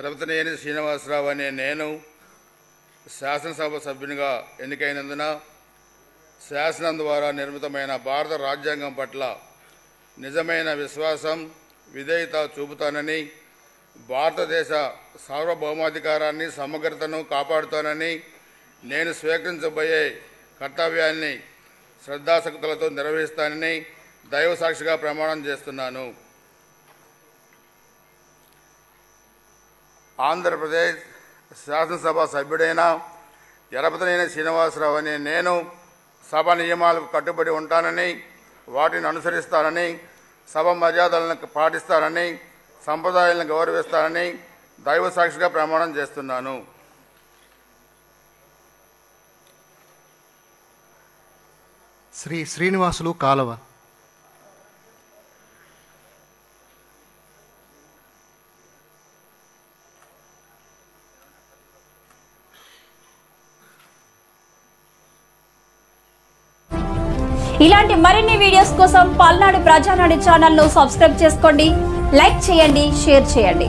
యరపతినేని శ్రీనివాసరావు అనే నేను శాసనసభ సభ్యునిగా ఎన్నికైనందున శాసనం ద్వారా నిర్మితమైన భారత రాజ్యాంగం పట్ల నిజమైన విశ్వాసం విధేయత చూపుతానని, భారతదేశ సార్వభౌమాధికారాన్ని సమగ్రతను కాపాడుతానని, నేను స్వీకరించబోయే కర్తవ్యాన్ని శ్రద్ధాశక్తులతో నిర్వహిస్తానని దైవ సాక్షిగా ప్రమాణం చేస్తున్నాను. ఆంధ్రప్రదేశ్ శాసనసభ సభ్యుడైన యరపతినేని శ్రీనివాసరావు అనే నేను సభ నియమాలకు కట్టుబడి ఉంటానని, వాటిని అనుసరిస్తానని, సభ మర్యాదలను పాటిస్తానని, సంప్రదాయాలను గౌరవిస్తానని దైవ సాక్షిగా ప్రమాణం చేస్తున్నాను. శ్రీ శ్రీనివాసులు కాలువ. ఇలాంటి మరిన్ని వీడియోస్ కోసం పల్నాడు ప్రజానాడి ఛానల్ను సబ్స్క్రైబ్ చేసుకోండి, లైక్ చేయండి, షేర్ చేయండి.